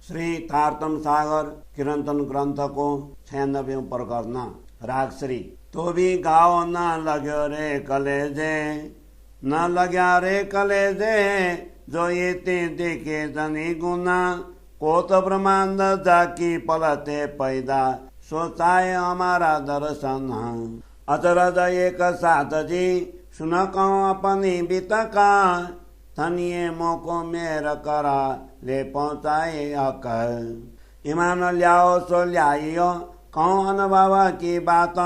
श्री तारतम सागर कीर्तन ग्रंथ को 96वें प्रकरण। राग श्री। तो भी गाओ न लग्यो रे कलेजे, न लग्या रे कलेजे, जो ये ते देखे तनी गुना, कोत ब्रह्मांड जाकी पलते पैदा, सोचाए हमारा दर्शन। अचरज एक साथ जी सुन कहूँ अपनी बीतका, धनिये मोको मेर करा ले पहुँचाए अकर। ईमान ल्याओ सो ल्याइयो कहूँ अनुभव की बात,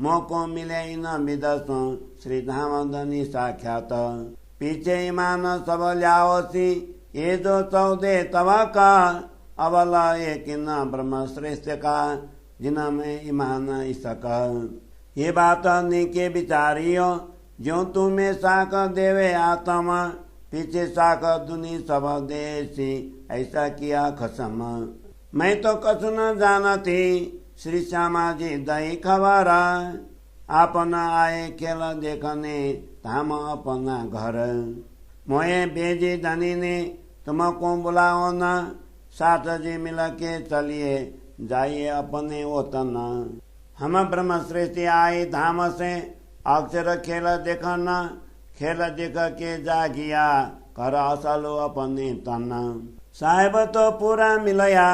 मोको मिले न विदसों श्री धाम धनी साख्यात। पीछे ईमान सब ल्याओसी ये जो 14 तब का, अबल एक न ब्रह्म श्रेष्ठ का, जिना में ईमान इसक। ये बात निके विचारियो जो तुम्हें साक देवे आत्मा, पीछे साक दुनी सब देसी ऐसा किया खसम। मैं तो कछु न जानती श्री श्यामा जी दही खबरा, अपना आए खेल देखने धाम अपना घर। मोए बेजी धनी ने तुमको बुलाओ न, साथ जी मिल के चलिए जाइए अपने वतन। हम ब्रह्म श्रेष्ठ आए धाम से अक्षर खेल देखना, खेल देख के जागिया कर असलो अपने तन। साहेब तो पूरा मिलया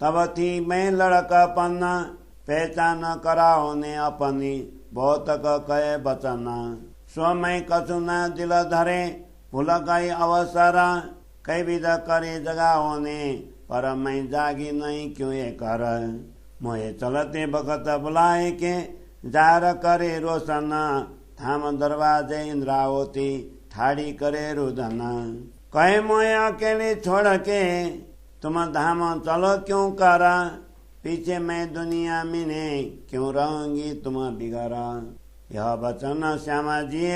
तब थी मैं लड़का पन्ना, पहचान कराओ ने अपनी बहुत कहे बचन। सो मैं कछु न दिल धरे भूल गई अवसर, कई विध करे जगाओ ने पर मैं जागी नहीं क्यों ये कर। मोहे चलते बखत बुलाए के जार करे रोशन, धाम दरवाजे इंद्रावती ठाड़ी करे रुदन। कहे मोए अकेले छोड़ के तुम धाम चलो क्यों करा, पीछे मैं दुनिया में ने क्यों रहूंगी तुम बिगड़ा। यह वचन श्यामा जी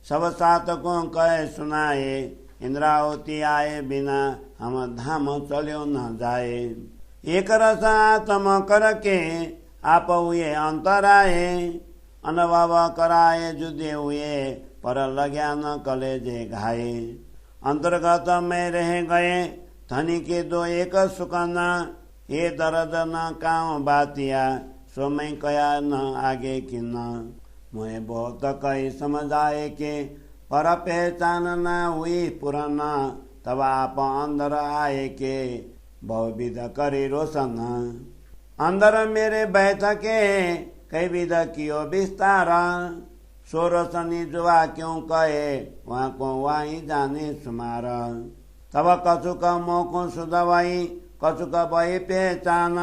सब सात को कहे सुनाए, इंद्रावती आए बिना हम धाम चलो न जाए। एक रस आत्म करके आप हुए अंतराए, अनुभव कराए जुदे हुए पर लग्या न कलेजे घाये। अंतर्गत में रह गए धनी के दो एक सुकना, ये दर्द न काऊ बातिया सो मैं कया न आगे कि न। मुझे बहुत कही समझाए के पर पहचान न हुई पुराना, तब आप अंदर आए के बहुविध करे रोशन। अंदर मेरे बैठ के कई विध कियो विस्तारा, सो रोशनी जुआ क्यों कहे वहाँ को वहीं जाने सुमारा। तब कछु का मोको सुधवाई कछु का बही पहचान,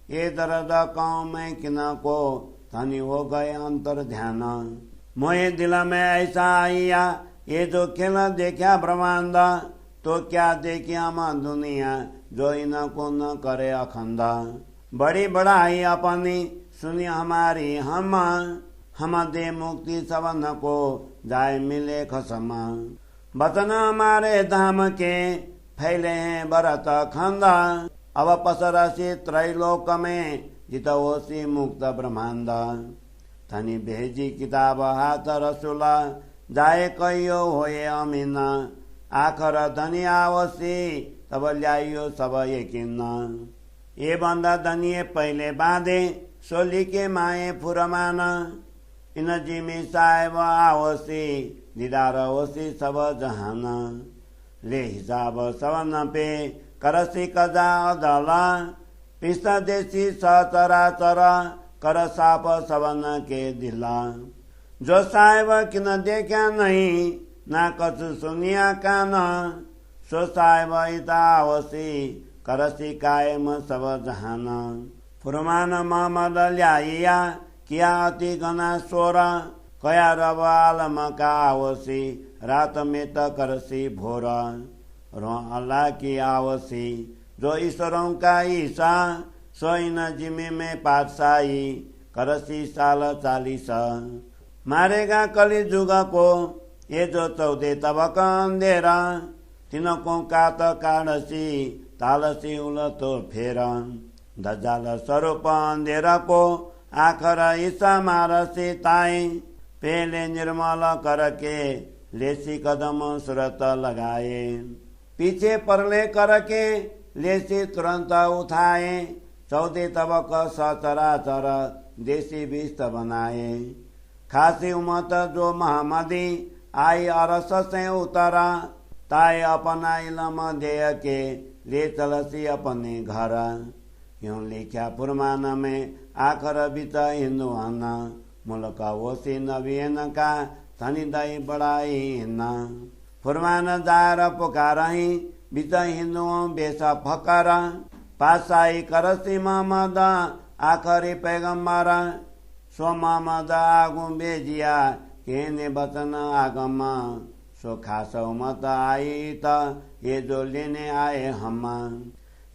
ये दर्द कहूँ मैं किना को धनी हो गए अंतर ध्यान। मोहे दिल में ऐसा आइया ये जो खेल देखा ब्रह्मांड, तो क्या देखिया हम दुनिया जो इनको न करे अखंड। बड़ी बढ़ाई अपनी सुनी हमारी हम दे मुक्ति सबन को जाए मिले खसम। वचन हमारे धाम के फैले हैं भरत खंदा, अब पसरसी त्रैलोक में जितवोसी मुक्त ब्रह्मांड। धनी भेजी किताब हाथ रसुला, जाए कहियो होए अमीना, आखर धनी आवसी तब ल्याइयो सब यकीन। ये बंदा धनिये पहले बांधे सोली के माए फुरमान, इन जिमी साहेब आवसी दीदार होसी सब जहान। ले हिसाब सवन पे करसी कजा अदला, पिस्ता देसी सचराचर कर साप सवन के दिला। जो साहेब किन देखा नहीं ना कछु सुनिया कान, सो साहेब इता आवसी करसी कायम सब जहान। फुरमान मोहम्मद ल्याइया किया अति घना सोरा, कया रब आलम का आवसी रात में त करसी भोरा। रो अल्लाह की आवसी जो ईश्वरों का ईसा, सो इन जिम्मे में पातशाही करसी साल 40। मारेगा कली जुग को ये जो 14 तबक अंधेरा, तिनको कात काड़सी तालसी उलतो फेर। दजाल स्वरूप अंधेरा को आखर ईसा मारसी ताई, पहले निर्मल करके लेसी कदम सुरत लगाए। पीछे परले करके लेसी तुरंत उठाए, 14 तबक सचराचर देशी विस्त बनाए। खासी उमत जो महमदी आई अरस से उतरा, ताए अपना इलम देय के ले चलसी अपने घर। यूं लिखा फुरमान में आखर बीत हिंदुआना, मुल्क ओसी नवीन का धनी दई बड़ाई न। फुरमान जार पुकारही बीत हिंदुओं बेस फकर, पासाई करसी मोहम्मद आखरी पैगम्बर। सो मोहम्मद आगू बेजिया कहने बचन आगम, सो खास उमत आई त ये जो लेने आए हम।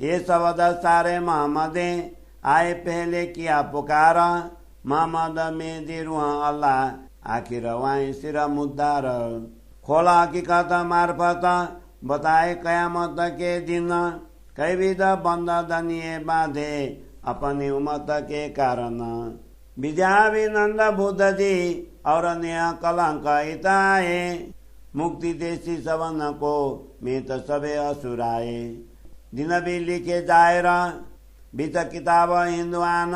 ये शब्द सारे मोहम्मदे आए पहले किया पुकारा, मोहम्मद में दिरुआ अल्लाह आखिर वाई सिर मुद्दार। खोला हकीकत मार्फत बताए कयामत के दिन, कई विध बंद दनिये बांधे अपनी उमत के कारण। विद्याविनंद बुद्ध जी और अन्य कलंक इताए, मुक्ति देशी सवन को में तो सबे असुराए। दिन भी लिखे जायरा बीत किताब हिंदुआन,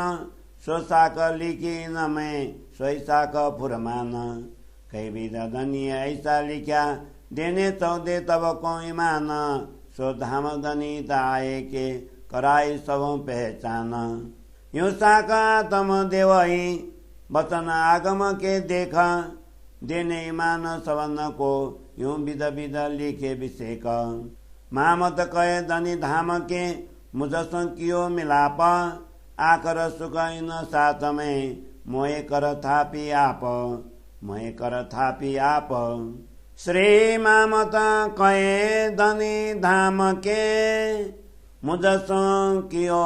सो साक लिखी न में सोई साक फुरमान। कई विध धनी ऐसा लिखा देने 14 तब को ईमान, सो धाम धनी ताए के कराई सब पहचान। यूं साका तम देवही वचन आगम के देखा, देने ईमान सवन को यूं विध विध लिखे विषेक। मामत कहे धनी धाम के मुझसं कियो मिलाप, आकर सुख इन साथ में मोए कर थापी आप, मोए कर थापी आप। श्री मामत कहे धनी धाम के मुझसं कियो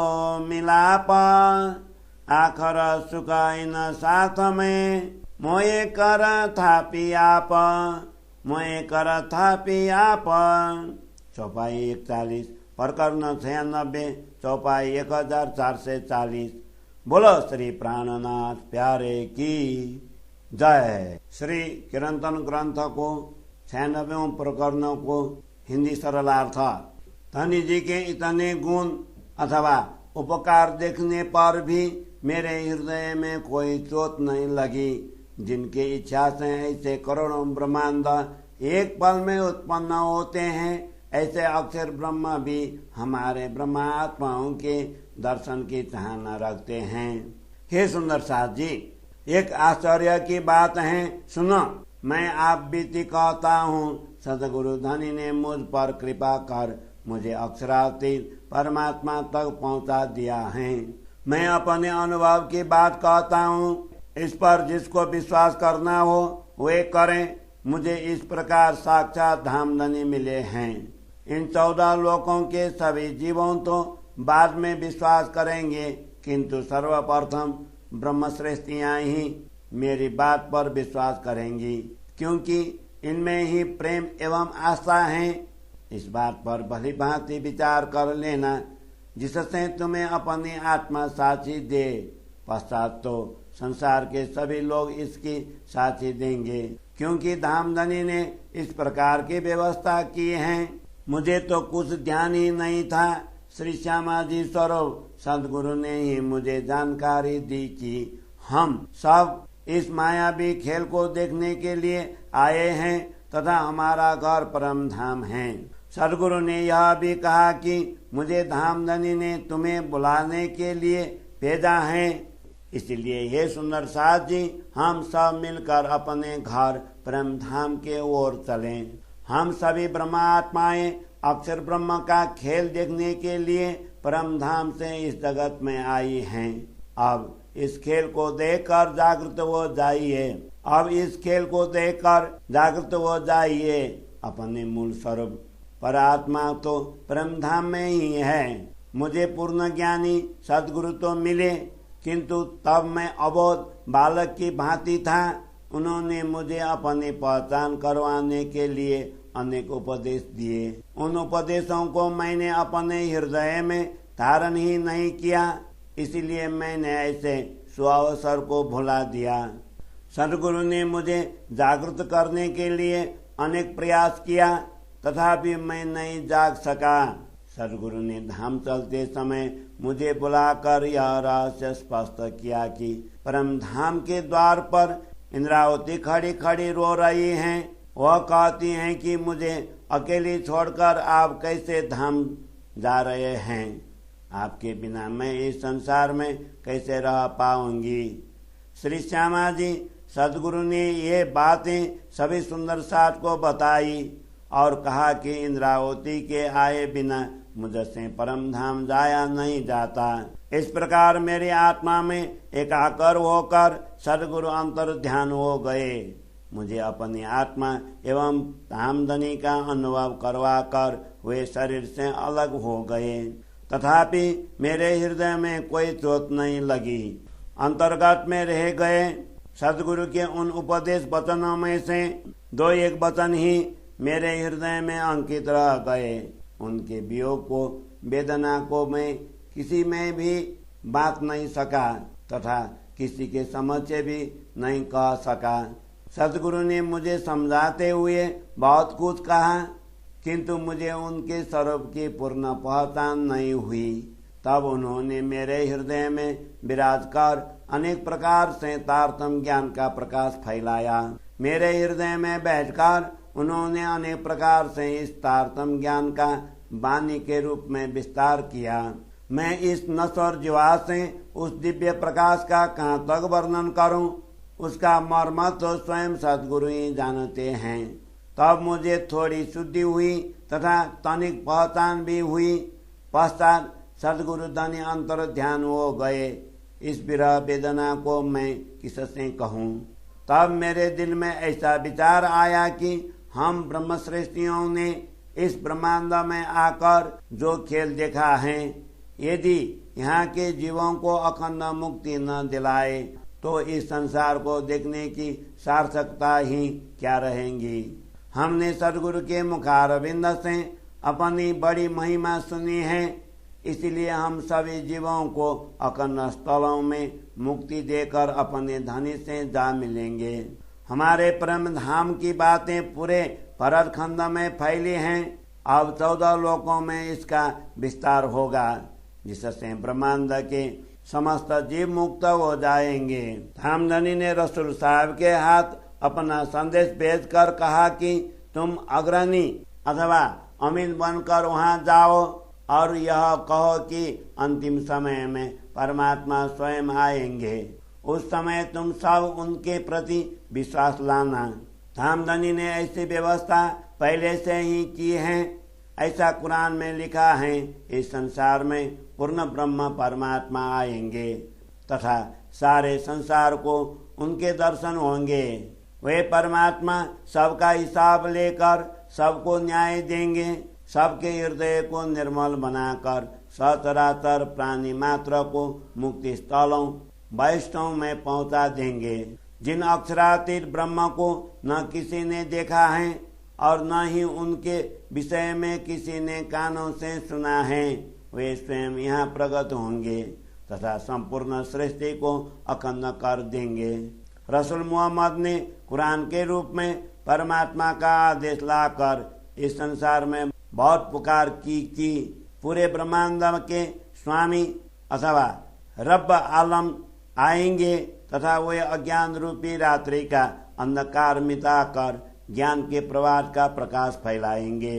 मिलाप, आखर सुख इन साथ में मोए कर थापी आप, मोए कर थापी आप। चौपाई 41 प्रकरण 96 चौपाई 1440। बोलो श्री प्राणनाथ प्यारे की जय। श्री कीर्तन ग्रंथ को 96वें प्रकरण को हिंदी सरलार्थ। धनी जी के इतने गुण अथवा उपकार देखने पर भी मेरे हृदय में कोई चोट नहीं लगी। जिनके इच्छा से ऐसे करोड़ों ब्रह्मांड एक पल में उत्पन्न होते हैं, ऐसे अक्षर ब्रह्म भी हमारे ब्रह्मात्माओं के दर्शन की चाहना रखते हैं। हे सुंदर साथ जी, एक आश्चर्य की बात है, सुनो। मैं आप बीती कहता हूँ, सदगुरु धनी ने मुझ पर कृपा कर मुझे अक्षरातीत परमात्मा तक पहुँचा दिया है। मैं अपने अनुभव की बात कहता हूँ, इस पर जिसको विश्वास करना हो वे करें। मुझे इस प्रकार साक्षात धामधनी मिले हैं। इन 14 लोकों के सभी जीवों तो बाद में विश्वास करेंगे, किंतु सर्वप्रथम ब्रह्मश्रेष्ठियाँ ही मेरी बात पर विश्वास करेंगी, क्योंकि इनमें ही प्रेम एवं आस्था है। इस बात पर भली भांति विचार कर लेना, जिससे तुम्हें अपनी आत्मा साक्षी दे। पश्चात तो संसार के सभी लोग इसकी साक्षी देंगे, क्योंकि धामधनी ने इस प्रकार की व्यवस्था की है। मुझे तो कुछ ध्यान ही नहीं था। श्री श्यामा जी स्वरूप सदगुरु ने ही मुझे जानकारी दी कि हम सब इस मायावी खेल को देखने के लिए आए हैं तथा हमारा घर परम धाम है। सदगुरु ने यह भी कहा कि मुझे धामधनी ने तुम्हें बुलाने के लिए भेजा है। इसलिए हे सुंदर साथ जी, हम सब मिलकर अपने घर परम धाम के ओर चलें। हम सभी ब्रह्मात्माएं अक्षर ब्रह्म का खेल देखने के लिए परम धाम से इस जगत में आई हैं। अब इस खेल को देखकर जागृत हो जाइए। अब इस खेल को देखकर जागृत हो जाइए। अपने मूल स्वरूप परात्मा तो परम धाम में ही है। मुझे पूर्ण ज्ञानी सदगुरु तो मिले, किंतु तब मैं अबोध बालक की भांति था। उन्होंने मुझे अपनी पहचान करवाने के लिए अनेक उपदेश दिए। उन उपदेशों को मैंने अपने हृदय में धारण ही नहीं किया, इसलिए मैंने ऐसे सुअवसर को भुला दिया। सदगुरु ने मुझे जागृत करने के लिए अनेक प्रयास किया, तथापि मैं नहीं जाग सका। सदगुरु ने धाम चलते समय मुझे बुलाकर यह रहस्य स्पष्ट किया कि परम धाम के द्वार पर इंद्रावती खड़ी खड़ी रो रही हैं। वह कहती हैं कि मुझे अकेली छोड़कर आप कैसे धाम जा रहे हैं? आपके बिना मैं इस संसार में कैसे रह पाऊंगी? श्री श्यामा जी, सदगुरु ने ये बातें सभी सुंदर साथ को बताई और कहा कि इंद्रावती के आए बिना मुझसे परम धाम जाया नहीं जाता। इस प्रकार मेरी आत्मा में एकाकर होकर सदगुरु अंतर ध्यान हो गए। मुझे अपनी आत्मा एवं धामधनी का अनुभव करवा कर वे शरीर से अलग हो गए। तथापि मेरे हृदय में कोई चोट नहीं लगी। अंतर्गत में रह गए। सदगुरु के उन उपदेश वचनों में से 2-1 वचन ही मेरे हृदय में अंकित रह गए। उनके वियोग को, वेदना को मैं किसी में भी बांट नहीं सका तथा किसी के समक्ष भी नहीं कह सका। सदगुरु ने मुझे समझाते हुए बहुत कुछ कहा, किंतु मुझे उनके स्वरूप की पूर्ण पहचान नहीं हुई। तब उन्होंने मेरे हृदय में विराज कर अनेक प्रकार से तारतम्य ज्ञान का प्रकाश फैलाया। मेरे हृदय में बैठकर उन्होंने अनेक प्रकार से इस तारतम्य ज्ञान का वाणी के रूप में विस्तार किया। मैं इस नश्वर जीवा से उस दिव्य प्रकाश का कहाँ तक वर्णन करूं? उसका मर्म तो स्वयं सदगुरु ही जानते हैं। तब मुझे थोड़ी शुद्धि हुई तथा तनिक पहचान भी हुई। पश्चात सदगुरु धनी अंतर ध्यान हो गए। इस विरह वेदना को मैं किससे कहूँ? तब मेरे दिल में ऐसा विचार आया कि हम ब्रह्मश्रेष्ठियों ने इस ब्रह्मांड में आकर जो खेल देखा है, यदि यहाँ के जीवों को अखंड मुक्ति न दिलाए तो इस संसार को देखने की सार्थकता ही क्या रहेगी। हमने सदगुरु के मुखारविंद से अपनी बड़ी महिमा सुनी है, इसलिए हम सभी जीवों को अखंड स्थलों में मुक्ति देकर अपने धनी से जा मिलेंगे। हमारे परम धाम की बातें पूरे भरत खंड में फैली हैं। अब 14 लोकों में इसका विस्तार होगा, जिससे ब्रह्मांड के समस्त जीव मुक्त हो जाएंगे। धामधनी ने रसूल साहब के हाथ अपना संदेश भेजकर कहा कि तुम अग्रणी अथवा अमीन बनकर वहां जाओ और यह कहो कि अंतिम समय में परमात्मा स्वयं आएंगे। उस समय तुम सब उनके प्रति विश्वास लाना। धामधनी ने ऐसी व्यवस्था पहले से ही की है। ऐसा कुरान में लिखा है, इस संसार में पूर्ण ब्रह्म परमात्मा आएंगे तथा सारे संसार को उनके दर्शन होंगे। वे परमात्मा सबका हिसाब लेकर सबको न्याय देंगे। सबके हृदय को निर्मल बनाकर सचराचर प्राणी मात्र को मुक्ति स्थलों वैष्णव में पहुंचा देंगे। जिन अक्षरातीत ब्रह्म को न किसी ने देखा है और न ही उनके विषय में किसी ने कानों से सुना है, वे स्वयं यहाँ प्रकट होंगे तथा संपूर्ण सृष्टि को अखंड कर देंगे। रसूल मोहम्मद ने कुरान के रूप में परमात्मा का आदेश लाकर इस संसार में बहुत पुकार की कि पूरे ब्रह्मांड के स्वामी अथवा रब आलम आएंगे तथा वे अज्ञान रूपी रात्रि का अंधकार मिटाकर ज्ञान के प्रवाह का प्रकाश फैलाएंगे।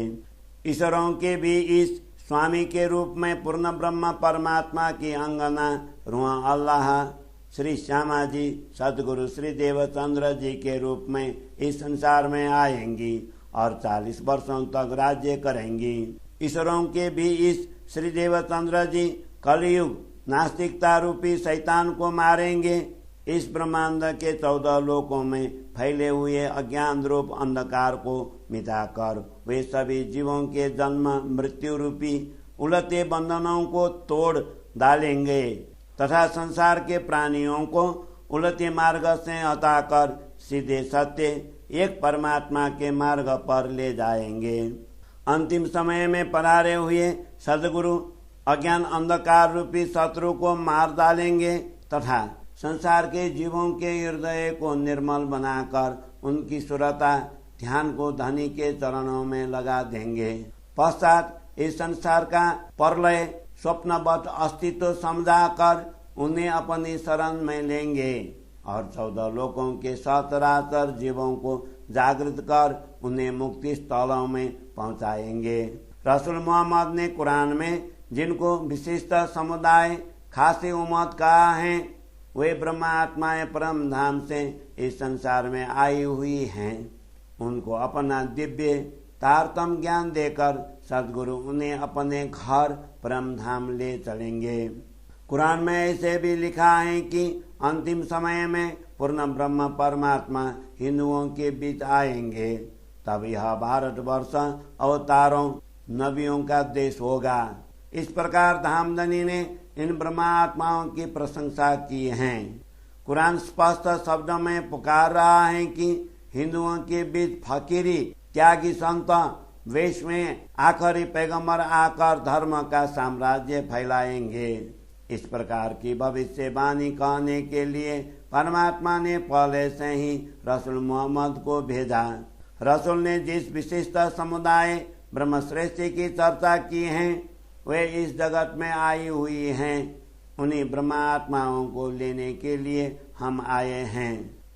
ईश्वरों के भी इस स्वामी के रूप में पूर्ण ब्रह्म परमात्मा की अंगना रुआ अल्लाह श्री श्यामा जी सदगुरु श्री देवचंद्र जी के रूप में इस संसार में आएंगी और 40 वर्षों तक राज्य करेंगी। ईश्वरों के भी इस श्री देवचंद्र जी कलयुग नास्तिकता रूपी शैतान को मारेंगे। इस ब्रह्मांड के 14 लोकों में फैले हुए अज्ञान रूप अंधकार को मिटाकर वे सभी जीवों के जन्म मृत्यु रूपी उलटे बंधनों को तोड़ डालेंगे तथा संसार के प्राणियों को उलटे मार्ग से हटाकर सीधे सत्य एक परमात्मा के मार्ग पर ले जाएंगे। अंतिम समय में पधारे हुए सदगुरु अज्ञान अंधकार रूपी शत्रु को मार डालेंगे तथा संसार के जीवों के हृदय को निर्मल बनाकर उनकी सुरता ध्यान को धनी के चरणों में लगा देंगे। पश्चात इस संसार का प्रलय स्वप्नवत अस्तित्व समझाकर उन्हें अपनी शरण में लेंगे और 14 लोकों के सचराचर जीवों को जागृत कर उन्हें मुक्ति स्थलों में पहुंचाएंगे। रसूल मोहम्मद ने कुरान में जिनको विशिष्ट समुदाय खासी उम्मत कहा है वे ब्रह्मा आत्माएं परम धाम से इस संसार में आई हुई हैं। उनको अपना दिव्य तारतम ज्ञान देकर सद्गुरु उन्हें अपने घर परम धाम ले चलेंगे। कुरान में ऐसे भी लिखा है कि अंतिम समय में पूर्ण ब्रह्म परमात्मा हिंदुओं के बीच आएंगे। तब यह भारतवर्ष अवतारों नबियों का देश होगा। इस प्रकार धामधनी ने इन ब्रह्मात्माओं की प्रशंसा की है। कुरान स्पष्ट शब्दों में पुकार रहा है कि हिंदुओं के बीच फकीरी त्यागी संत वेश में आखिरी पैगंबर आकर धर्म का साम्राज्य फैलाएंगे। इस प्रकार की भविष्यवाणी कहने के लिए परमात्मा ने पहले से ही रसूल मोहम्मद को भेजा। रसूल ने जिस विशिष्ट समुदाय ब्रह्मश्रेष्ठी की चर्चा की है वे इस जगत में आई हुई हैं। उन्हीं ब्रह्मात्माओं को लेने के लिए हम आए हैं।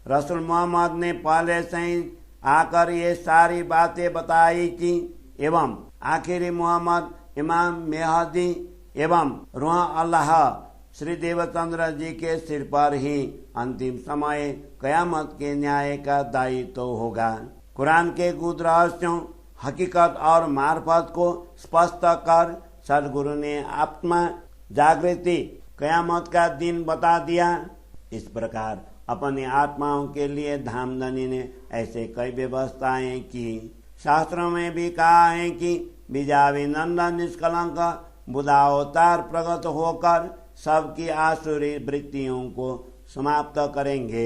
रसूल मोहम्मद ने पहले से ही आकर ये सारी बातें बताई कि एवं आखिरी मोहम्मद इमाम मेहदी एवं रूह अल्लाह श्री देवचंद्र जी के सिर पर ही अंतिम समय कयामत के न्याय का दायित्व होगा। कुरान के गुप्त रहस्यों हकीकत और मार्फत को स्पष्ट कर सदगुरु ने आत्मा जागृति कयामत का दिन बता दिया। इस प्रकार अपनी आत्माओं के लिए धामधनी ने ऐसे कई व्यवस्थाएं की। शास्त्रों में भी कहा है कि बीजाभिनंदन निष्कलंक बुधावतार प्रगट होकर सबकी आसुरी वृत्तियों को समाप्त करेंगे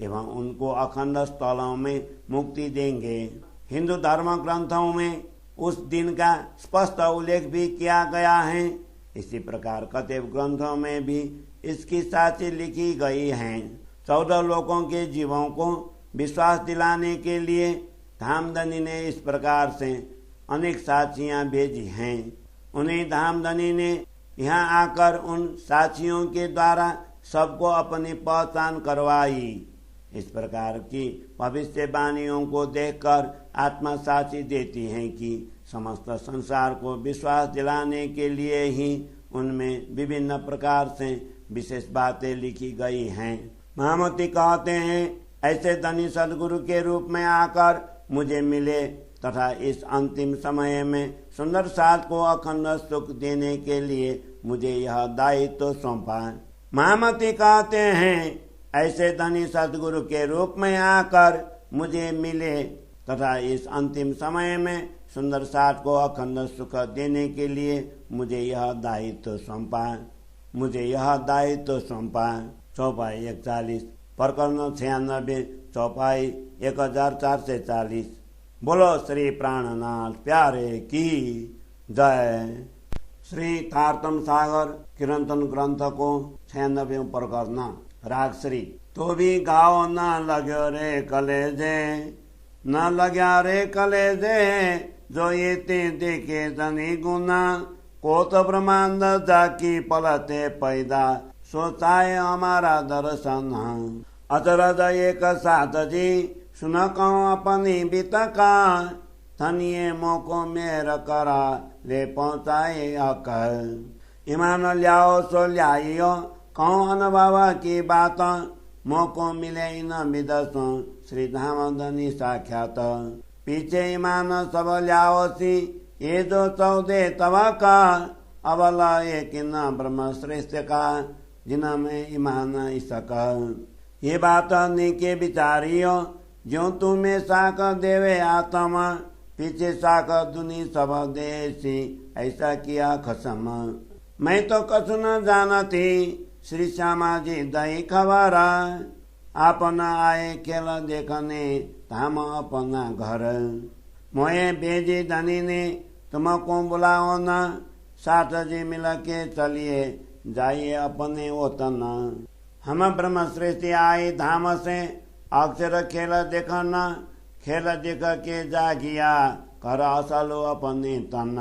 एवं उनको अखंड स्थलों में मुक्ति देंगे। हिंदू धर्म ग्रंथों में उस दिन का स्पष्ट उल्लेख भी किया गया है। इसी प्रकार कतिपय ग्रंथों में भी इसकी साक्षी लिखी गई है। 14 लोकों के जीवों को विश्वास दिलाने के लिए धामधनी ने इस प्रकार से अनेक साक्षियां भेजी हैं। उन्हें धामधनी ने यहाँ आकर उन साक्षियों के द्वारा सबको अपनी पहचान करवाई। इस प्रकार की भविष्यवाणियों को देखकर आत्मा साक्षी देती है कि समस्त संसार को विश्वास दिलाने के लिए ही उनमें विभिन्न प्रकार से विशेष बातें लिखी गई हैं। महामती कहते हैं ऐसे धनी सदगुरु के रूप में आकर मुझे मिले तथा इस अंतिम समय में सुंदर साथ को अखंड सुख देने के लिए मुझे यह दायित्व सौंपा। महामती कहते हैं ऐसे धनी सदगुरु के रूप में आकर मुझे मिले तथा इस अंतिम समय में सुंदर साथ को अखंड सुख देने के लिए मुझे यह दायित्व सौंपा। चौपाई 41 प्रकरण 96 चौपाई 1440। बोलो श्री प्राणनाथ प्यारे की जय। श्री तारतम सागर कीर्तन ग्रंथ को 96वें प्रकरण राग श्री। तो भी गाओ न लग्यो रे कलेजे, न लग्या रे कलेजे, जो ये ते देखे धनी गुना, को तो ब्रह्मांड जाकी पलते पैदा, सोचाए हमारा दर्शन। अचरज एक साथ जी सुन कहूँ अपनी बीतका, धनिये मोको मेर करा ले पहुँचाए अकल। ईमान लियाओ सो लियाइयो कहूँ अनुभव की बात, मोको मिले इन विदसों श्री धामधनी साक्षात। पीछे ईमान सब लियाओसी ये जो 14 तब का, अबला एक न ब्रह्म श्रेष्ठ का जिनमें ईमान इसका। ये बात नीके विचारियो जो तुम्हें साक देवे आत्मा, पीछे साक दुनी सब देसी ऐसा किया खसम। मैं तो कछु न जानती श्री श्यामा जी दही खबरा, अपना आए खेल देखने धाम अपना घर। मोए बेजी धनी ने तुमको बुलाओ न, साथ जी मिल के चलिए जाइए अपने वतन। हम ब्रह्म श्रेष्ठी आए धाम से अक्षर खेल देखना, खेल देख के जागिया कर असलो अपने तन।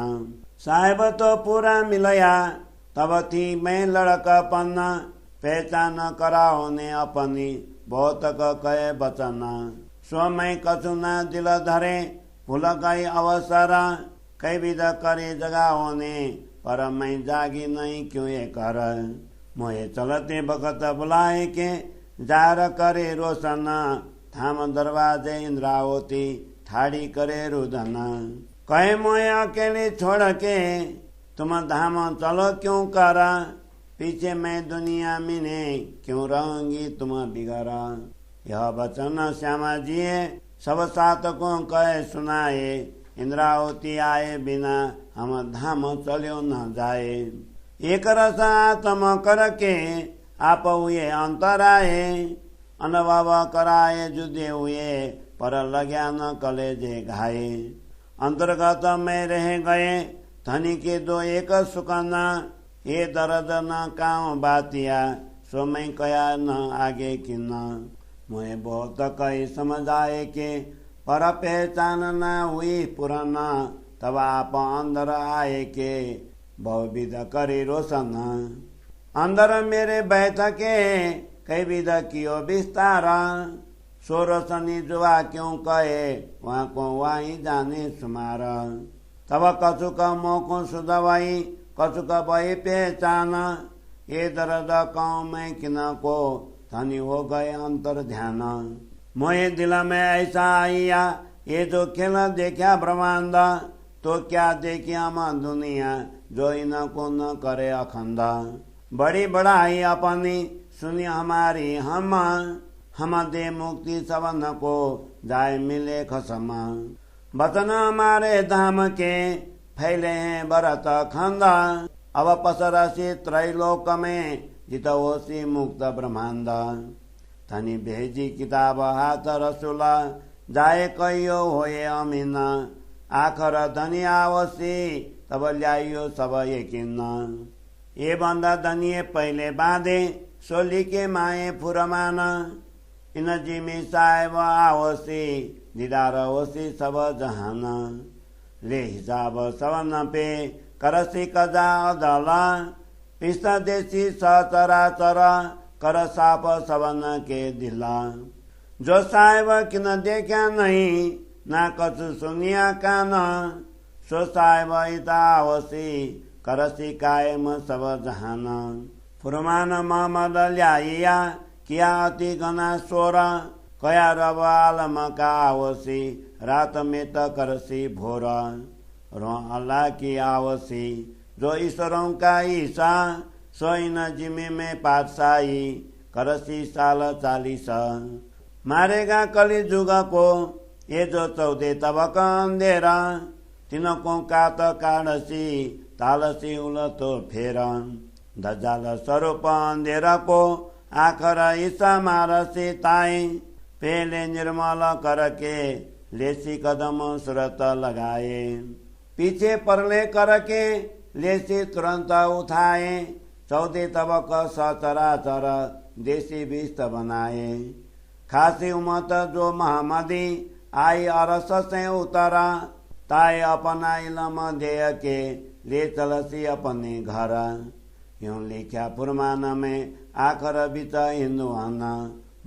साहेब तो पूरा मिलया तब थी मैं लड़कपन, पहचान कराओ ने अपनी बहुत कहे बचन। सो मैं कछु न दिल धरे भूल गई अवसर, कई विध करे जगाओ ने पर मैं जागी नहीं क्यों ये कर। मोहे चलते बखत बुलाए के जार करे रोशन, थाम दरवाजे इंद्रावती ठाड़ी करे रुदन। कहे मोहे अकेले छोड़ के तुम धाम चलो क्यों करा, पीछे मैं दुनिया में ने क्यों रहूंगी तुम बिगड़ा। यह वचन श्यामा जी सब सात को कहे सुनाए, इंद्रावती आए बिना हम धाम चलो न जाए। एक रस आत्म करके आप हुए अंतराए, अनुभव कराए जुदे हुए पर लग्या न कलेजे घाये। अंतर्गत में रह गए धनी के दो एक सुकना, ये दर्द न काऊ बातिया सो मैं कया न आगे किन्ना। मुझे बहुत कही समझ आए के पर पहचान न हुई पुराना, तब आप अंदर आए के बहुविध करी रोशन। अंदर मेरे बैठके कई विध कियो विस्तारा, सो रोशनी जुआ क्यों कहे वहाँ को वहीं जाने सुमारा। तब कछुक मोको सुधवाई कछुक भई पहचान, ये दर्द कहूँ मैं किन को धनी हो गए अंतर ध्यान। मोहे दिल में ऐसा आइया ये जो खेल देखा ब्रह्मांड, तो क्या देखी हम दुनिया जो इनको न करे अखंड। बड़ी बढ़ाई अपनी सुनी हमारी हम दे मुक्ति सबन को जाए मिले खसमा। वचन हमारे धाम के फैले हैं भरत खंदा, अब पसरसी त्रैलोक में जितोसी मुक्त ब्रह्मांड। धनी भेजी किताब हाथ रसुला जाए कहियो होए अमीन, आखर धनी आवसी तब ल्याइयो सब यकीन। ये बंदा धनिये पहले बांधे सोली के माए फुरमान, इन जिमी साहेब आवसी दीदार होसी सब जहान। ले हिसाब सवन पे करसी कजा अदला, पिस्ता देसी सचराचर कर साप सवन के दिला। जो साहेब किन देखा नहीं ना कछु सुनिया कान, सो साहेब इतावसी करसी कायम सब जहान। फुरमान मोहम्मद ल्याइया किया अति घना स्वर, कया रब आलम का आवसी रात में त करसी भोर। रो अल्लाह की आवसी जो ईश्वरों का ईसा, सोई न जिमे में पातशाही करसी साल 40। मारेगा कली जुग को ये जो 14 तबक अंधेरा, तिनको कात काड़सी तालसी उलतो फेर। दज्जाल स्वरूप अंधेरा को आखर ईसा मारसी ताई, पहले निर्मल करके लेसी कदम सुरत लगाए। पीछे परले करके लेसी तुरंत उठाए, 14 तबक सचराचर देसी बिस्त बनाए। खासी उमत जो महमदी आई अरस से उतरा, ताए अपना इलम देय के ले चलसी अपने घर। यूं लिखा फुरमान में आखर बीच हिंदुआना,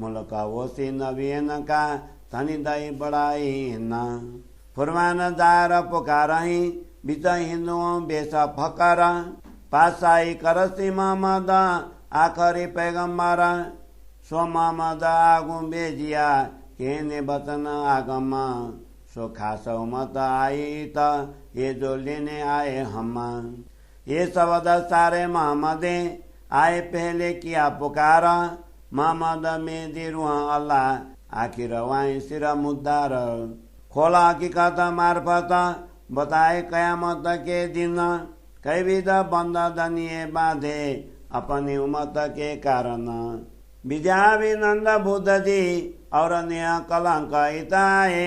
मुल्क ओसी नवीन का धनी दई बड़ाई न। फुरमान जार पुकारही बीच हिंदुओं बेस फकर, पासाई करसी मोहम्मद आखरी पैगम्बर। सो मोहम्मद आगू बेजिया केने बचन आगम, सो खास उमत आई त ये जो लेने आए हम। ये शब्द सारे मोहम्मदे आए पहले किया पुकार, मोहम्मद में दिरुआ अल्लाह आखिर वाई सिर मुद्दार। खोला हकीकत मार्फत बताए कयामत के दिन, कई विध बंद दनिये बांधे अपनी उम्मत के कारण। विद्याभिनंद बुद्ध जी और अन्य कलंक इताए,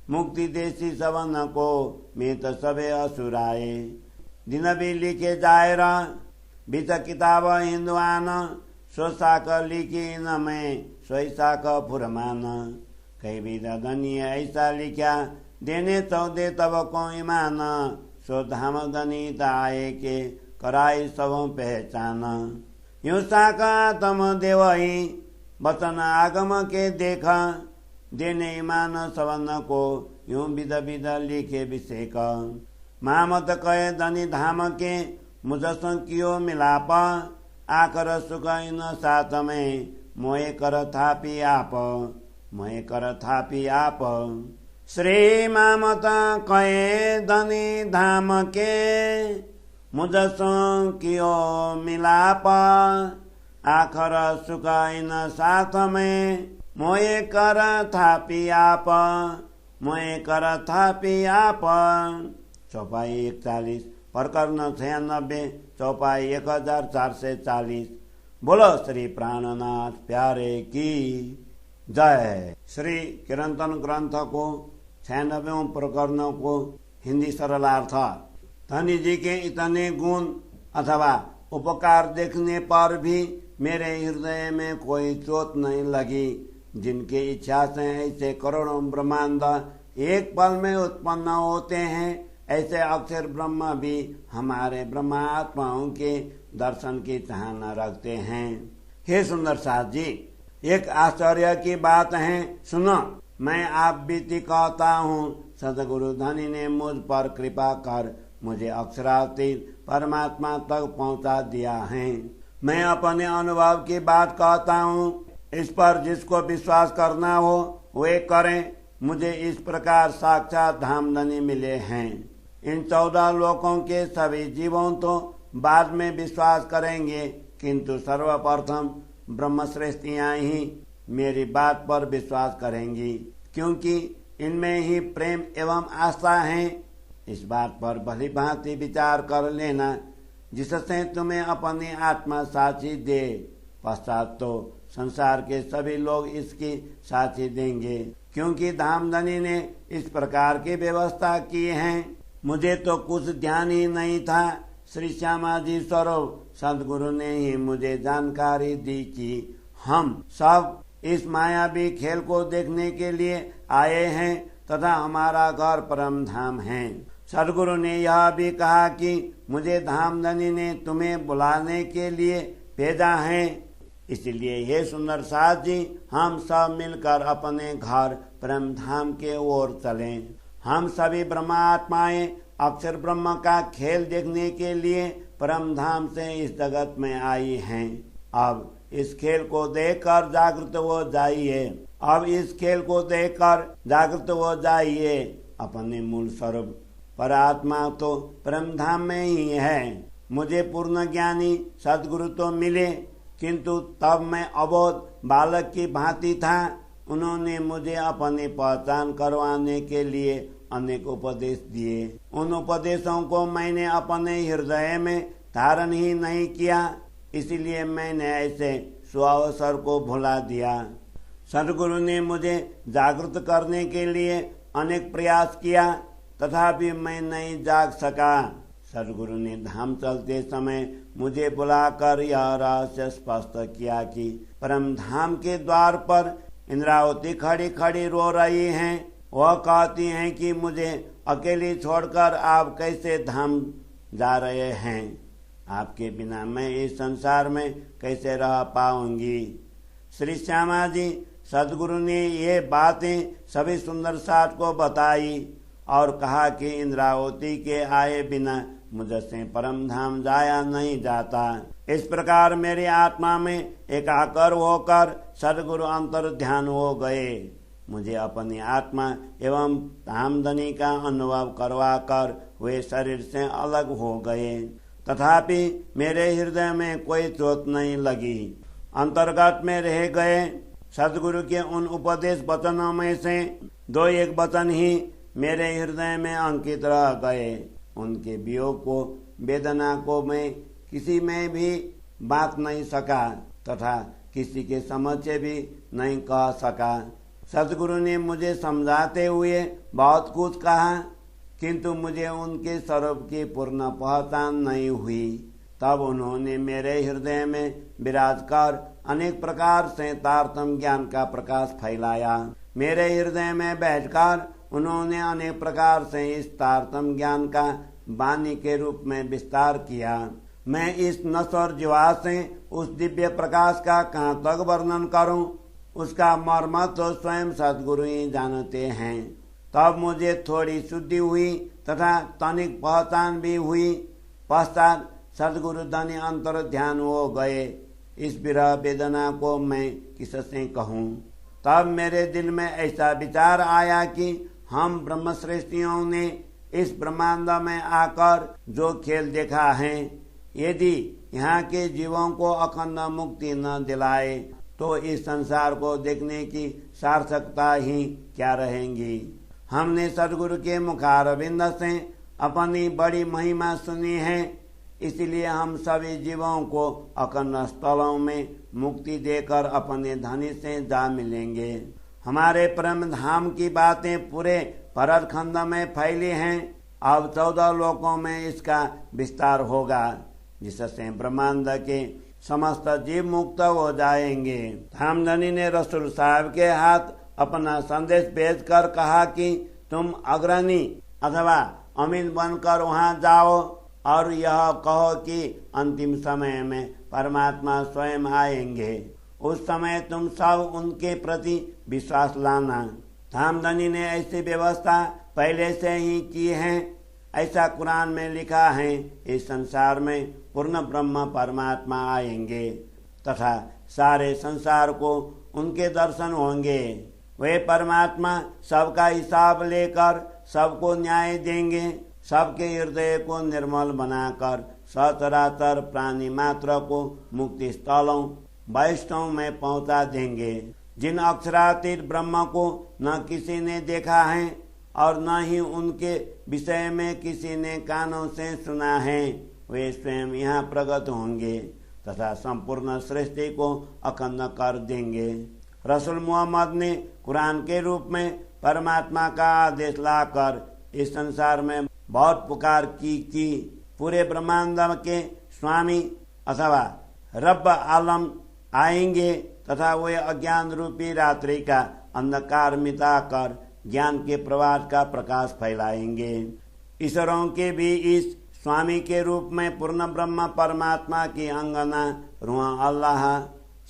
मुक्ति देसी सबन को मित सबे असुराए। दिन भी लिखे जायरा बीच किताब हिंदुआन, सो साक लिखी न में सोई साक फुरमान। कई विध धनी ऐसा लिखा देने 14 तब को ईमान, सो धाम धनी दाए के कराई सब पहचान। यूं साका तम देवही वचन आगम के देखा, देने ईमान सवन को यूं विध विध लिखे विषेक। मामत कहे धनी धाम के मुझस कियो मिलाप, आकर सुख इन साथ में मोए कर थापी आप, मोए कर थापी आप। श्री मामत कहे धनी धाम के मुझस कियो मिलाप, आखर सुख इन साथ में मोए कर थापी आप, मोए कर थापी आप। चौपाई 41 प्रकरण 96 चौपाई 1440। बोलो श्री प्राणनाथ प्यारे की जय। श्री कीर्तन ग्रंथ को 96वें प्रकरण को हिंदी सरलार्थ। धनी जी के इतने गुण अथवा उपकार देखने पर भी मेरे हृदय में कोई चोट नहीं लगी। जिनके इच्छा से ऐसे करोड़ों ब्रह्मांड एक पल में उत्पन्न होते हैं, ऐसे अक्षर ब्रह्म भी हमारे ब्रह्मात्माओं के दर्शन की चाहना रखते हैं। हे सुंदर साथ जी, एक आश्चर्य की बात है, सुनो। मैं आप बीती कहता हूँ, सदगुरु धनी ने मुझ पर कृपा कर मुझे अक्षरातीत परमात्मा तक पहुँचा दिया है। मैं अपने अनुभव की बात कहता हूँ, इस पर जिसको विश्वास करना हो वे करें। मुझे इस प्रकार साक्षात धाम धनी मिले हैं। इन 14 लोकों के सभी जीवों तो बाद में विश्वास करेंगे, किंतु सर्वप्रथम ब्रह्मश्रेष्ठियाँ ही मेरी बात पर विश्वास करेंगी, क्योंकि इनमें ही प्रेम एवं आस्था है। इस बात पर भली भांति विचार कर लेना, जिससे तुम्हें अपनी आत्मा साक्षी दे। पश्चात तो संसार के सभी लोग इसकी साक्षी देंगे, क्योंकि धामधनी ने इस प्रकार की व्यवस्था की है। मुझे तो कुछ ध्यान ही नहीं था। श्री श्यामाजी स्वरूप सदगुरु ने ही मुझे जानकारी दी कि हम सब इस मायावी खेल को देखने के लिए आए हैं तथा हमारा घर परम धाम है। सदगुरु ने यह भी कहा कि मुझे धामधनी ने तुम्हें बुलाने के लिए भेजा है। इसलिए हे सुंदर साथ जी, हम सब मिलकर अपने घर परम धाम के ओर चलें। हम सभी ब्रह्मात्माएं अक्षर ब्रह्म का खेल देखने के लिए परम धाम से इस जगत में आई हैं। अब इस खेल को देखकर जागृत हो जाइए। अब इस खेल को देखकर जागृत हो जाइए। अपने मूल स्वरूप परात्मा तो परम धाम में ही है। मुझे पूर्ण ज्ञानी सदगुरु तो मिले, किंतु तब मैं अबोध बालक की भांति था। उन्होंने मुझे अपनी पहचान करवाने के लिए अनेक उपदेश दिए। उन उपदेशों को मैंने अपने हृदय में धारण ही नहीं किया, इसलिए मैंने ऐसे सुअवसर को भुला दिया। सदगुरु ने मुझे जागृत करने के लिए अनेक प्रयास किया, तथापि मैं नहीं जाग सका। सदगुरु ने धाम चलते समय मुझे बुलाकर यह रहस्य स्पष्ट किया कि परम धाम के द्वार पर इंद्रावती खड़ी खड़ी रो रही हैं। वह कहती हैं कि मुझे अकेली छोड़कर आप कैसे धाम जा रहे हैं। आपके बिना मैं इस संसार में कैसे रह पाऊंगी। श्री श्यामा जी, सदगुरु ने ये बातें सभी सुंदर साथ को बताई और कहा कि इंद्रावती के आए बिना मुझसे परम धाम जाया नहीं जाता। इस प्रकार मेरी आत्मा में एकाकर होकर सदगुरु अंतर ध्यान हो गए। मुझे अपनी आत्मा एवं धामधनी का अनुभव करवाकर वे शरीर से अलग हो गए, तथापि मेरे हृदय में कोई चोट नहीं लगी। अंतर्गत में रह गए। सदगुरु के उन उपदेश वचनों में से 2-1 वचन ही मेरे हृदय में अंकित रह गए। उनके वियोग को, वेदना को मैं किसी में भी बांट नहीं सका तथा किसी के समक्ष भी नहीं कह सका। सदगुरु ने मुझे समझाते हुए बहुत कुछ कहा, किंतु मुझे उनके स्वरूप की पूर्ण पहचान नहीं हुई। तब उन्होंने मेरे हृदय में विराज कर अनेक प्रकार से तारतम्य ज्ञान का प्रकाश फैलाया। मेरे हृदय में बैठकर उन्होंने अनेक प्रकार से इस तारतम्य ज्ञान का वाणी के रूप में विस्तार किया। मैं इस नश्वर जीवा से उस दिव्य प्रकाश का कहाँ तक वर्णन करूं, उसका मर्म तो स्वयं सद्गुरु ही जानते हैं। तब मुझे थोड़ी शुद्धि हुई तथा तनिक पहचान भी हुई। पश्चात सद्गुरु धनी अंतर ध्यान हो गए। इस विरह वेदना को मैं किससे कहूँ। तब मेरे दिल में ऐसा विचार आया कि हम ब्रह्मश्रेष्ठियों ने इस ब्रह्मांड में आकर जो खेल देखा है, यदि यहाँ के जीवों को अखंड मुक्ति न दिलाए तो इस संसार को देखने की सार्थकता ही क्या रहेगी। हमने सद्गुरु के मुखारविंद से अपनी बड़ी महिमा सुनी है, इसलिए हम सभी जीवों को अखंड स्थलों में मुक्ति देकर अपने धनी से जा मिलेंगे। हमारे परम धाम की बातें पूरे परखंड में फैली हैं। अब 14 लोकों में इसका विस्तार होगा, जिससे ब्रह्मांड के समस्त जीव मुक्त हो जाएंगे। धामधनी ने रसूल साहब के हाथ अपना संदेश भेजकर कहा कि तुम अग्रणी अथवा अमीन बनकर वहां जाओ और यह कहो कि अंतिम समय में परमात्मा स्वयं आएंगे। उस समय तुम सब उनके प्रति विश्वास लाना। धामधनी ने ऐसी व्यवस्था पहले से ही की है। ऐसा कुरान में लिखा है, इस संसार में पूर्ण ब्रह्म परमात्मा आएंगे तथा सारे संसार को उनके दर्शन होंगे। वे परमात्मा सबका हिसाब लेकर सबको न्याय देंगे। सबके हृदय को निर्मल बनाकर सचराचर प्राणी मात्र को मुक्ति स्थलों वैष्णव में पहुंचा देंगे। जिन अक्षरातीत ब्रह्म को न किसी ने देखा है और न ही उनके विषय में किसी ने कानों से सुना है, वे स्वयं यहाँ प्रकट होंगे तथा संपूर्ण सृष्टि को अखंड कर देंगे। रसूल मोहम्मद ने कुरान के रूप में परमात्मा का आदेश लाकर इस संसार में बहुत पुकार की कि पूरे ब्रह्मांड के स्वामी अथवा रब आलम आएंगे तथा वे अज्ञान रूपी रात्रि का अंधकार मिटाकर ज्ञान के प्रवाह का प्रकाश फैलाएंगे। ईश्वरों के भी इस स्वामी के रूप में पूर्ण ब्रह्म परमात्मा की अंगना रुआ अल्लाह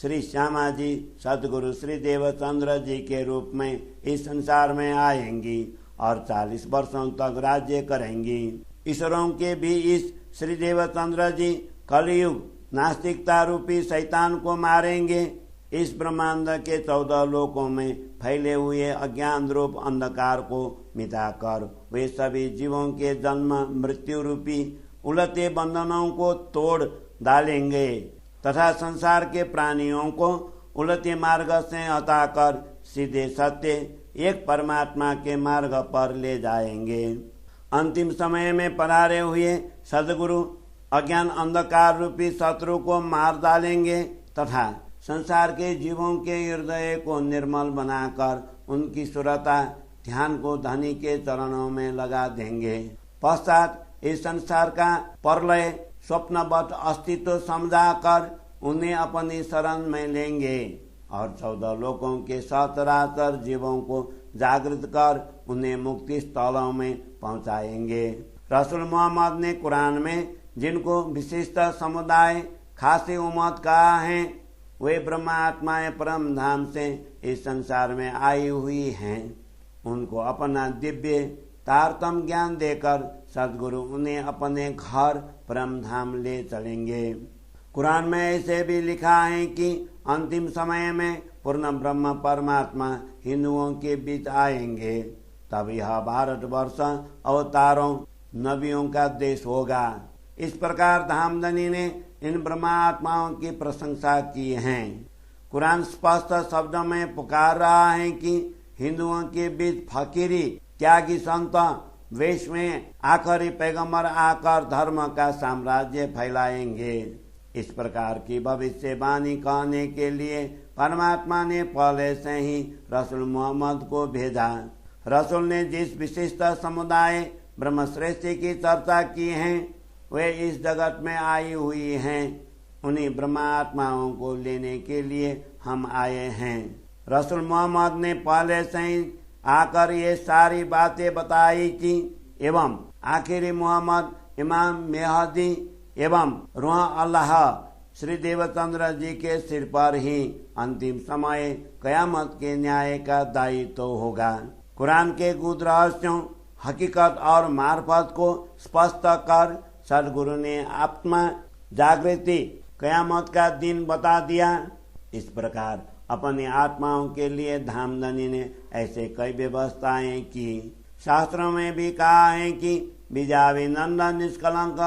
श्री श्यामा जी सदगुरु श्री देवचंद्र जी के रूप में इस संसार में आएंगी और 40 वर्षों तक राज्य करेंगी। ईश्वरों के भी इस श्री देवचंद्र जी कलयुग नास्तिकता रूपी शैतान को मारेंगे। इस ब्रह्मांड के 14 लोकों में फैले हुए अज्ञान रूप अंधकार को मिटाकर वे सभी जीवों के जन्म मृत्यु रूपी उलटे बंधनों को तोड़ डालेंगे तथा संसार के प्राणियों को उलटे मार्ग से हटाकर सीधे सत्य एक परमात्मा के मार्ग पर ले जाएंगे। अंतिम समय में पधारे हुए सदगुरु अज्ञान अंधकार रूपी शत्रु को मार डालेंगे तथा संसार के जीवों के हृदय को निर्मल बनाकर उनकी सुरता ध्यान को धनी के चरणों में लगा देंगे। पश्चात इस संसार का प्रलय स्वप्नवत अस्तित्व समझाकर उन्हें अपनी शरण में लेंगे और 14 लोकों के सचराचर जीवों को जागृत कर उन्हें मुक्ति स्थलों में पहुंचाएंगे। रसूल मोहम्मद ने कुरान में जिनको विशिष्ट समुदाय खासी उम्मत कहा है, वे ब्रह्मा आत्माएं परम धाम से इस संसार में आई हुई हैं। उनको अपना दिव्य तारतम ज्ञान देकर सद्गुरु उन्हें अपने घर परम धाम ले चलेंगे। कुरान में ऐसे भी लिखा है कि अंतिम समय में पूर्ण ब्रह्म परमात्मा हिंदुओं के बीच आएंगे। तब यह भारतवर्ष अवतारों नबियों का देश होगा। इस प्रकार धामधनी ने इन ब्रह्मात्माओं की प्रशंसा की है। कुरान स्पष्ट शब्द में पुकार रहा है कि हिंदुओं के बीच फकीरी त्यागी संत वेश में आखिरी पैगंबर आकर धर्म का साम्राज्य फैलाएंगे। इस प्रकार की भविष्यवाणी कहने के लिए परमात्मा ने पहले से ही रसूल मोहम्मद को भेजा। रसूल ने जिस विशिष्ट समुदाय ब्रह्मश्रेष्ठ की चर्चा की है, वे इस जगत में आई हुई हैं। उन्हीं ब्रह्मात्माओं को लेने के लिए हम आए हैं। रसूल मोहम्मद ने पहले से ही आकर ये सारी बातें बताई कि एवं आखिरी मोहम्मद इमाम मेहदी एवं रूह अल्लाह श्री देवचंद्र जी के सिर पर ही अंतिम समय कयामत के न्याय का दायित्व होगा। कुरान के गुप्त रहस्यों, हकीकत और मार्फत को स्पष्ट कर सदगुरु ने आत्मा जागृति कयामत का दिन बता दिया। इस प्रकार अपनी आत्माओं के लिए धामधनी ने ऐसे कई व्यवस्थाएं की। शास्त्रों में भी कहा है कि बीजाभिनंदन निष्कलंक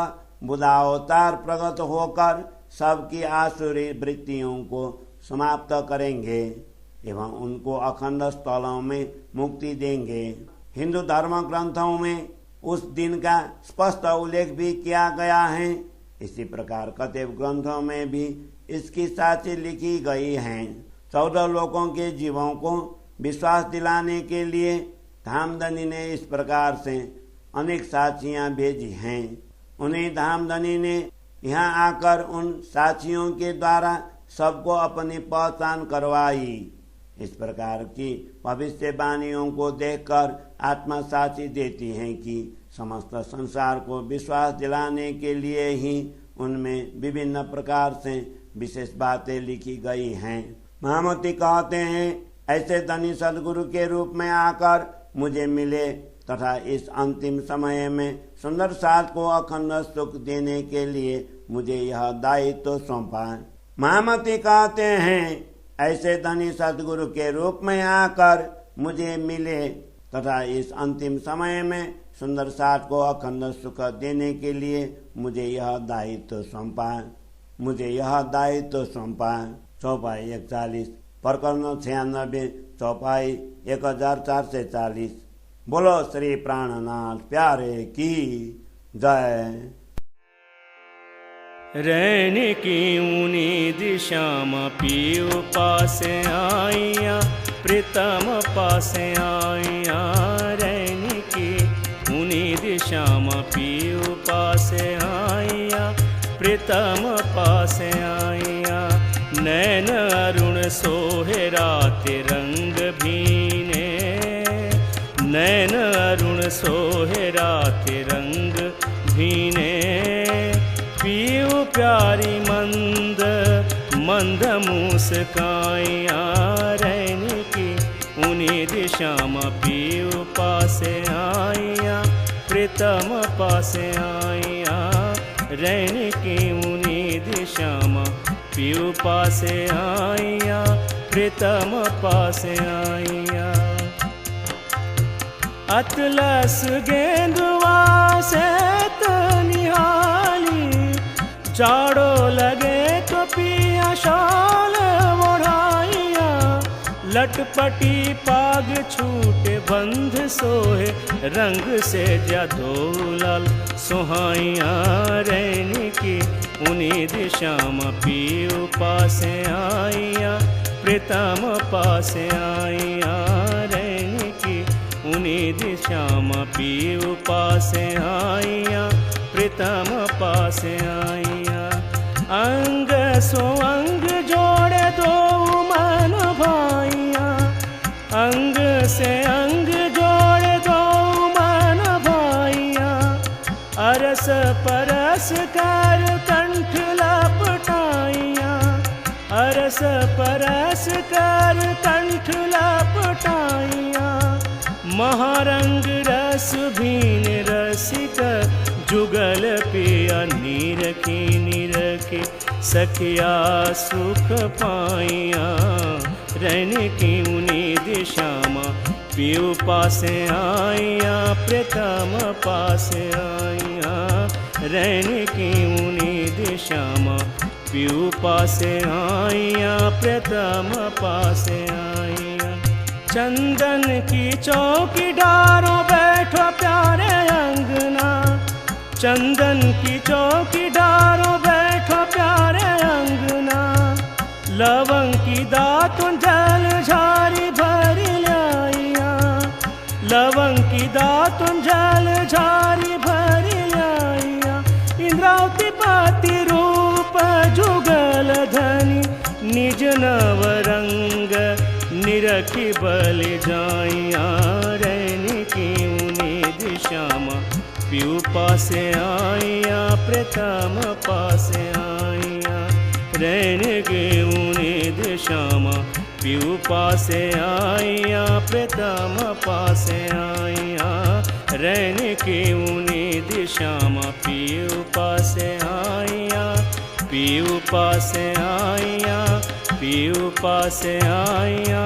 बुधावतार प्रकट होकर सबकी आसुरी वृत्तियों को समाप्त करेंगे एवं उनको अखंड स्थलों में मुक्ति देंगे। हिंदू धर्म ग्रंथों में उस दिन का स्पष्ट उल्लेख भी किया गया है। इसी प्रकार कतेव ग्रंथों में भी इसकी साक्षी लिखी गई हैं। 14 लोगों के जीवों को विश्वास दिलाने के लिए धामधनी ने इस प्रकार से अनेक साक्षियां भेजी हैं। उन्हीं धामधनी ने यहाँ आकर उन साक्षियों के द्वारा सबको अपनी पहचान करवाई। इस प्रकार की भविष्यवाणियों को देखकर आत्मा साक्षी देती है कि समस्त संसार को विश्वास दिलाने के लिए ही उनमें विभिन्न प्रकार से विशेष बातें लिखी गई हैं। महामती कहते हैं, ऐसे धनी सदगुरु के रूप में आकर मुझे मिले तथा इस अंतिम समय में सुंदर साथ को अखंड सुख देने के लिए मुझे यह दायित्व सौंपा। महामती कहते हैं, ऐसे धनी सदगुरु के रूप में आकर मुझे मिले तथा इस अंतिम समय में सुंदर साथ को अखंड सुख देने के लिए मुझे यह दायित्व सौंपा। चौपाई 41 प्रकरण 96 चौपाई 1440। बोलो श्री प्राणनाथ प्यारे की जय। रहने की ऊनी दिशा में पीऊ पास आइया, प्रीतम पास आइया। रहने की ऊनी दिशा में पीऊ पास आइया, प्रीतम पास आइया। नैन अरुण सोहे रात रंग भीने, नैन अरुण सोहे रात रंग भीने। पीऊ प्यारी मंद मंद मुस्काइया, रहने की उन्हीं दिशा में पीऊ पास आइया, प्रीतम पास आइया। रहने की उन्हीं दिशा में पीऊ पास आइया, प्रीतम पास आइया। अतलस गेंदवा से निहाली, जाड़ो लगे तो पिया शाल ओढ़ाइया। लटपटी पाग छूटे बंध सोहे, रंग से जादोलाल सुहाइया। रहने की उन्हीं दिशा में पीऊ पास आइया, प्रीतम पास आइया। रहने की उन्हीं दिशा में पीऊ पास आइया, प्रीतम पास आइया। अंग सो अंग जोड़े दो मन भाइया, अंग से अंग जोड़े दो मन भाइया। अरस परस कर कंठ लपटाइया, अरस परस कर कंठ लपटाइया। महारंग रस भीन रसिक जुगल पिया, नीरखी नीरखी सखिया सुख पाइया। रहने की उन्हीं दिशा में पीऊ पास आइया, प्रीतम पास आइया। रहने की उन्हीं दिशा में पीऊ पास आइया, प्रीतम पास आइया। चंदन की चौकी डारो बैठो प्यारे अंगना, चंदन की चौकी डारो बैठो प्यारे अंगना। लवंग की दातुन जल झारी भर लाइया, लवंग की दातुन जल झारी भर लाइया। इंद्रावती पाती रूप जुगल धनी, निज नवरंग निरखी बल जाइया। रहने की उन्हीं दिशा में पीऊ पासे आईया प्रथम पासे आईया रहने के उन्हें दिशामा पीऊ पासे आईया प्रथम पासे आईया रहने के उन्हें दिशामा पीऊ पासे आईया पीऊ पासे आईया पीऊ पासे आईया।